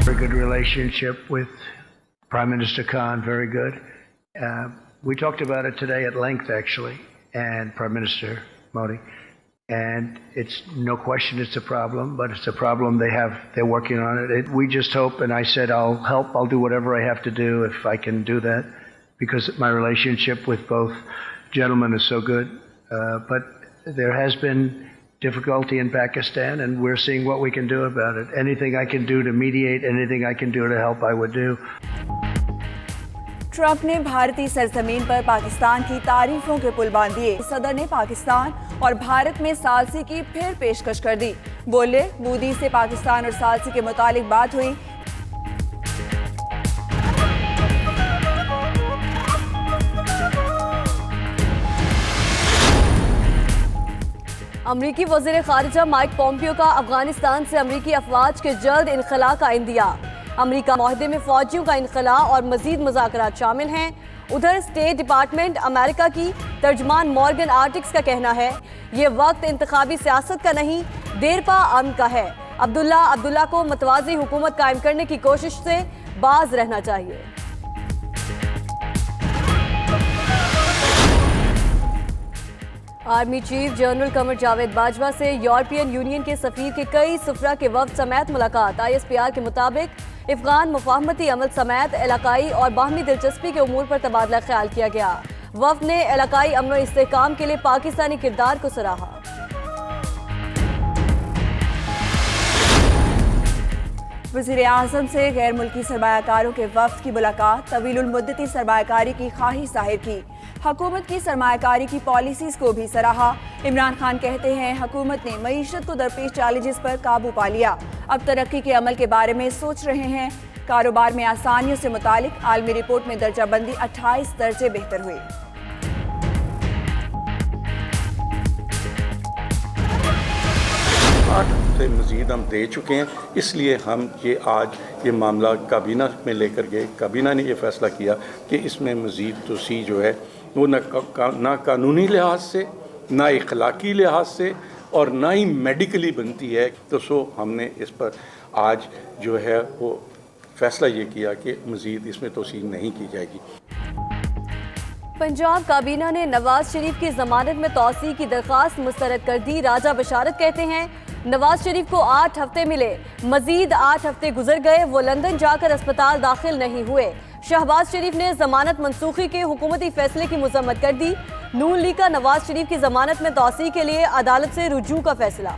Very good relationship with Prime Minister Khan, very good. We talked about it today at length, actually, and Prime Minister Modi. And it's no question it's a problem, but it's a problem they're working on it. We just hope, and I said I'll help, I'll do whatever I have to do if I can do that, because my relationship with both gentlemen is so good. But there has been difficulty in Pakistan, and we're seeing what we can do about it. Anything I can do to mediate, anything I can do to help, I would do. Trump ने भारतीय सरजमीन पर पाकिस्तान की तारीफों के पुल बांध दिए। सदर ने पाकिस्तान और भारत में सालसी की फिर पेशकश कर दी। बोले, मोदी से पाकिस्तान और सालसी के मुतालिक बात हुई। अमरीकी वज़ीर ख़ारिजा माइक पॉम्पियो का अफगानिस्तान से अमरीकी अफवाज के जल्द इनखला का इंदिया। अमरीका मुआहदे में फ़ौजियों का इनखला और मज़ीद मुज़ाकरात शामिल हैं। उधर स्टेट डिपार्टमेंट अमेरिका की तर्जमान मॉर्गन आर्टिक्स का कहना है, ये वक्त इंतखाबी सियासत का नहीं, देरपा अमन का है। अब्दुल्ला को मतवाज़ी हुकूमत कायम करने की कोशिश से बाज रहना चाहिए। Army chief general Qamar Javed Bajwa से यूरोपियन यूनियन के सफीर के कई सफरा के वफ्द समेत मुलाकात। ISPR के मुताबिक अफगान मुफाहमती अमल समेत इलाकाई और बाहमी दिलचस्पी के उमूर पर तबादला ख्याल किया गया। वफ्द ने इलाकाई अमन और इस्तेहकाम के लिए पाकिस्तानी किरदार को सराहा। वज़ीर आज़म से गैर मुल्की सरमायाकारों के वफ्द की मुलाकात। तवीलुल मुद्दती सरमायाकारी की ख्वाहिश जाहिर की। हुकूमत की सरमायाकारी की पॉलिसीज़ को भी सराहा। इमरान खान कहते हैं, हुकूमत ने मईशत को दरपेश चैलेंजेस पर काबू पा लिया, अब तरक्की के अमल के बारे में सोच रहे हैं। कारोबार में आसानियों से मुतालिक आलमी रिपोर्ट में दर्जा बंदी 28 दर्जे बेहतर हुई। 8 हफ्ते मज़ीद हम दे चुके हैं, इसलिए हम आज ये मामला काबीना में लेकर गए। काबीना ने ये फ़ैसला किया कि इसमें मज़ीद तोसी जो है वो ना कानूनी लिहाज से, ना इखलाकी लिहाज से और ना ही मेडिकली बनती है। तो हमने इस पर आज जो है वो फ़ैसला ये किया कि मज़ीद इसमें तोसी नहीं की जाएगी। पंजाब काबीना ने नवाज शरीफ की जमानत में तौसी की दरख्वास्त मुस्तरद कर दी। राजा बशारत कहते हैं, नवाज शरीफ को 8 हफ्ते मिले, मजीद 8 हफ्ते गुजर गए, वो लंदन जाकर अस्पताल दाखिल नहीं हुए। शहबाज शरीफ ने जमानत मनसूखी के हुकूमती फैसले की मजम्मत कर दी। नून लीग का नवाज शरीफ की जमानत में तौसी के लिए अदालत से रुजू का फैसला।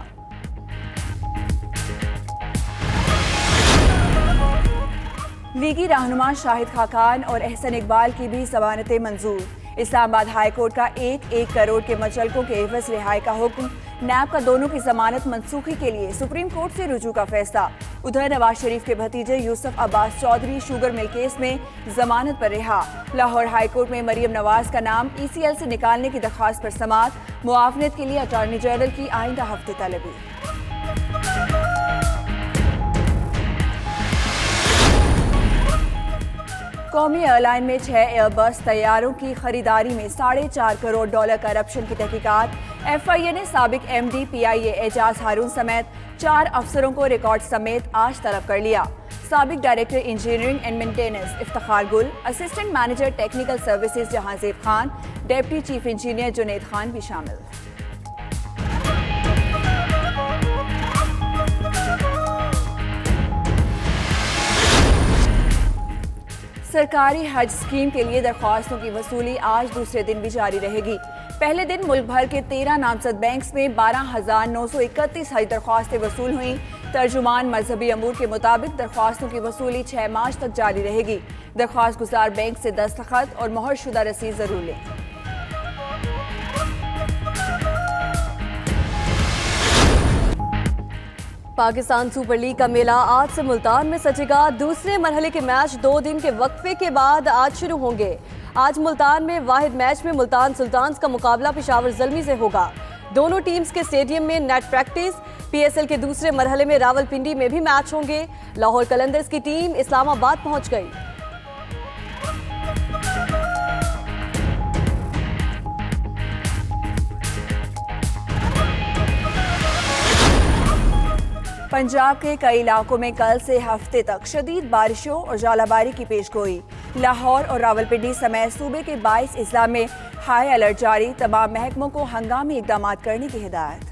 लीगी रहनुमा शाहिद खाकान और एहसन इकबाल की भी जमानतें मंजूर। इस्लामाबाद हाई कोर्ट का 1 करोड़ के मचलकों के एवज रिहाई का हुक्म। नैब का दोनों की जमानत मनसूखी के लिए सुप्रीम कोर्ट से रुजू का फैसला। उधर नवाज शरीफ के भतीजे Yusuf Abbas Chaudhry sugar mill case में जमानत पर रिहा। लाहौर हाई कोर्ट में मरियम नवाज का नाम ECL से निकालने की दरख्वास्त पर समाअत। मुआवनत के लिए अटॉर्नी जनरल की आइंदा हफ्ते तलबी। कौमी एयरलाइन में 6 एयरबस तैयारों की खरीदारी में $4.5 करोड़ करप्शन की तहकीकात। FIA ने साबिक MD PIA एजाज हारून समेत 4 अफसरों को रिकॉर्ड समेत आज तलब कर लिया। साबिक director engineering and maintenance Iftikhar Gul, assistant manager technical services Jahanzeb Khan, deputy chief engineer Junaid Khan भी शामिल। सरकारी हज स्कीम के लिए दरख्वास्तों की वसूली आज दूसरे दिन भी जारी रहेगी। पहले दिन मुल्क भर के 13 नामजद बैंक्स में 12,931 हज दरख्वास्तें वसूल हुई। तर्जुमान मजहबी अमूर के मुताबिक दरख्वास्तों की वसूली 6 मार्च तक जारी रहेगी। दरख्वास्त गुजार बैंक से दस्तखत और मोहर शुदा रसीद जरूर लें। पाकिस्तान सुपर लीग का मेला आज से मुल्तान में सजेगा। दूसरे मरहले के मैच 2 दिन के वक्फे के बाद आज शुरू होंगे। आज मुल्तान में वाहिद मैच में मुल्तान सुल्तान्स का मुकाबला पेशावर ज़ल्मी से होगा। दोनों टीम्स के स्टेडियम में नेट प्रैक्टिस। PSL के दूसरे मरहले में रावलपिंडी में भी मैच होंगे। लाहौर कलंदर्स की टीम इस्लामाबाद पहुंच गई। पंजाब के कई इलाकों में कल से हफ्ते तक शदीद बारिशों और जालाबारी की पेशगोई। लाहौर और रावलपिंडी समेत सूबे के 22 अजला में हाई अलर्ट जारी। तमाम महकमों को हंगामी इकदाम करने की हिदायत।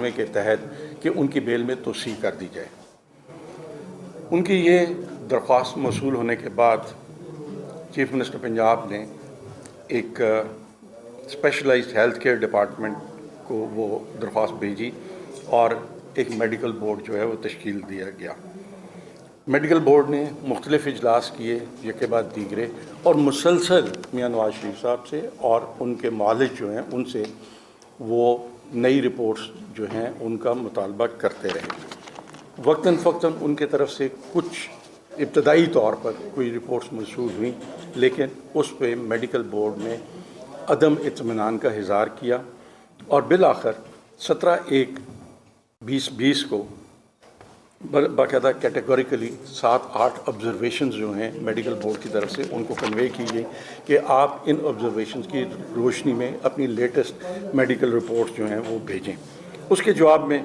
के तहत कि उनकी बेल में तोसी कर दी जाए। उनकी ये दरख्वास्त मौसूल होने के बाद चीफ मिनिस्टर पंजाब ने एक स्पेशलाइज्ड हेल्थ केयर डिपार्टमेंट को वो दरख्वास्त भेजी और एक मेडिकल बोर्ड जो है वो तश्कील दिया गया। मेडिकल बोर्ड ने मुख्तलिफ इजलास किए एक के बाद दीगरे और मुसलसल मियां नवाज शरीफ साहब से और उनके मालिक जो हैं उनसे वो नई रिपोर्ट्स जो हैं उनका मुतालबा करते रहे। वक्तन फ़क्तन उनके तरफ से कुछ इब्तदाई तौर पर कोई रिपोर्ट्स मौसूल हुई, लेकिन उस पर मेडिकल बोर्ड ने अदम इत्मीनान का इज़हार किया और बिलाखिर 17/1/2020 को बाकायदा कैटेगोरिकली 7-8 ऑब्जर्वेशंस जो हैं मेडिकल बोर्ड की तरफ से उनको कन्वे की गई कि आप इन ऑब्जर्वेशंस की रोशनी में अपनी लेटेस्ट मेडिकल रिपोर्ट्स जो हैं वो भेजें। उसके जवाब में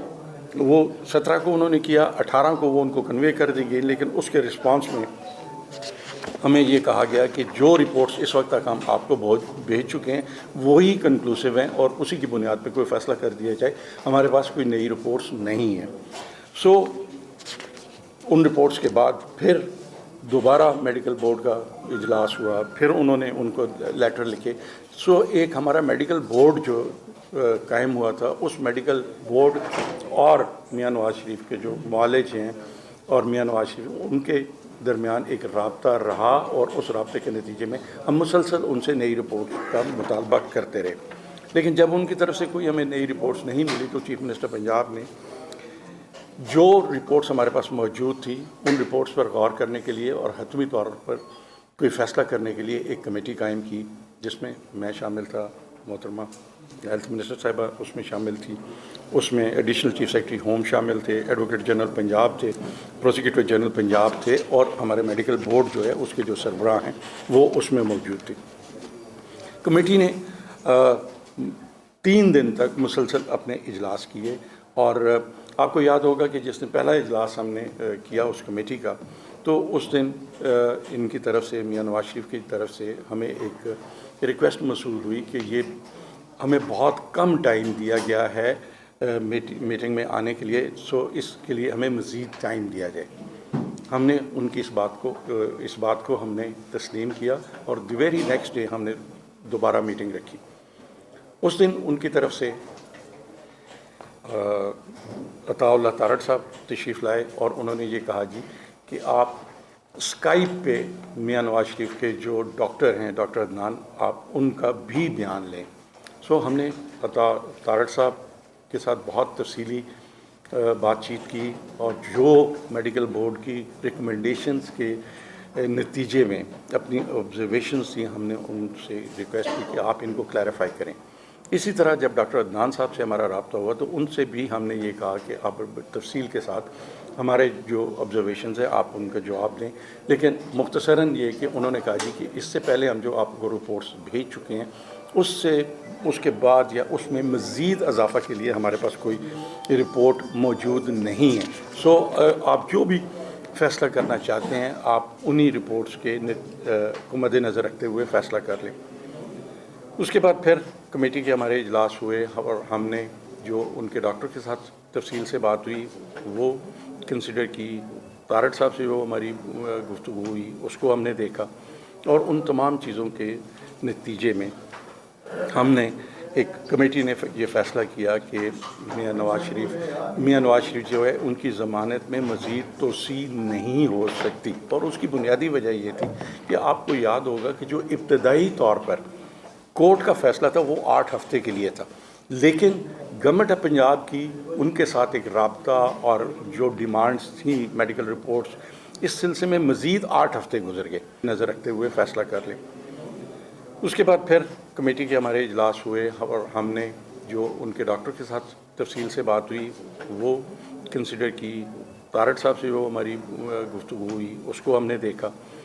वो 17 को उन्होंने किया, 18 को वो उनको कन्वे कर दी गई, लेकिन उसके रिस्पांस में हमें ये कहा गया कि जो रिपोर्ट्स इस वक्त तक हम आपको बहुत भेज चुके हैं वही कंक्लूसिव हैं और उसी की बुनियाद पर कोई फ़ैसला कर दिया जाए। हमारे पास कोई नई रिपोर्ट्स नहीं है। उन रिपोर्ट्स के बाद फिर दोबारा मेडिकल बोर्ड का इजलास हुआ, फिर उन्होंने उनको लेटर लिखे। एक हमारा मेडिकल बोर्ड जो कायम हुआ था, उस मेडिकल बोर्ड और मियां नवाज शरीफ के जो मुआलिज हैं और मियां नवाज शरीफ उनके दरमियान एक राब्ता रहा और उस राब्ते के नतीजे में हम मुसलसल उनसे नई रिपोर्ट का मुतालबा करते रहे। लेकिन जब उनकी तरफ से कोई हमें नई रिपोर्ट्स नहीं मिली तो चीफ मिनिस्टर पंजाब ने जो रिपोर्ट्स हमारे पास मौजूद थी उन रिपोर्ट्स पर गौर करने के लिए और हतमी तौर पर कोई फ़ैसला करने के लिए एक कमेटी कायम की, जिसमें मैं शामिल था, मोहतरमा हेल्थ मिनिस्टर साहिबा उसमें शामिल थी, उसमें एडिशनल चीफ सेक्रेटरी होम शामिल थे, एडवोकेट जनरल पंजाब थे, प्रोसिक्यूटर जनरल पंजाब थे और हमारे मेडिकल बोर्ड जो है उसके जो सरबराह हैं वो उसमें मौजूद थे। कमेटी ने 3 दिन तक मुसलसल अपने इजलास किए और आपको याद होगा कि जिस दिन पहला इजलास हमने किया उस कमेटी का, तो उस दिन इनकी तरफ से मियां नवाज शरीफ की तरफ से हमें एक रिक्वेस्ट मौसूल हुई कि ये हमें बहुत कम टाइम दिया गया है मीटिंग में आने के लिए, इसके लिए हमें मज़ीद टाइम दिया जाए। हमने उनकी इस बात को हमने तस्लीम किया और द वेरी नेक्स्ट डे हमने दोबारा मीटिंग रखी। उस दिन उनकी तरफ से अताउल्लाह तारड़ साहब तशरीफ़ लाए और उन्होंने ये कहा जी कि आप स्काइप पे मियां नवाज शरीफ के जो डॉक्टर हैं, डॉक्टर अदनान, आप उनका भी बयान लें। हमने तारड़ साहब के साथ बहुत तफसीली बातचीत की और जो मेडिकल बोर्ड की रिकमेंडेशंस के नतीजे में अपनी ऑब्जर्वेशंस थी, हमने उनसे रिक्वेस्ट की कि आप इनको क्लैरिफाई करें। इसी तरह जब डॉक्टर अदनान साहब से हमारा रब्ता हुआ तो उनसे भी हमने ये कहा कि आप तफसील के साथ हमारे जो ऑब्जर्वेशंस है आप उनका जवाब दें। लेकिन मुख्तसरन ये कि उन्होंने कहा जी कि इससे पहले हम जो आपको रिपोर्ट्स भेज चुके हैं उसके बाद या उसमें मज़ीद इजाफा के लिए हमारे पास कोई रिपोर्ट मौजूद नहीं है। आप जो भी फ़ैसला करना चाहते हैं आप उन्हीं रिपोर्ट्स के को मद्देनज़र रखते हुए फ़ैसला कर लें। उसके बाद फिर कमेटी के हमारे इजलास हुए और हमने जो उनके डॉक्टर के साथ तफसील से बात हुई वो कंसिडर की। तारड़ साहब से जो हमारी गुफ्तगू हुई उसको हमने देखा और उन तमाम चीज़ों के नतीजे में हमने एक कमेटी ने ये फ़ैसला किया कि मियां नवाज शरीफ जो है उनकी ज़मानत में मज़ीद तोसी नहीं हो सकती। और उसकी बुनियादी वजह ये थी कि आपको याद होगा कि जो इब्तदाई तौर पर कोर्ट का फ़ैसला था वो 8 हफ्ते के लिए था, लेकिन गवर्नमेंट ऑफ पंजाब की उनके साथ एक राब्ता और जो डिमांड्स थी मेडिकल रिपोर्ट्स, इस सिलसिले में मज़ीद 8 हफ्ते गुजर गए। नज़र रखते हुए फ़ैसला कर लें। उसके बाद फिर कमेटी के हमारे इजलास हुए और हमने जो उनके डॉक्टर के साथ तफसील से बात हुई वो कंसिडर की। तारड़ साहब से जो हमारी गुफ्तगू हुई उसको हमने देखा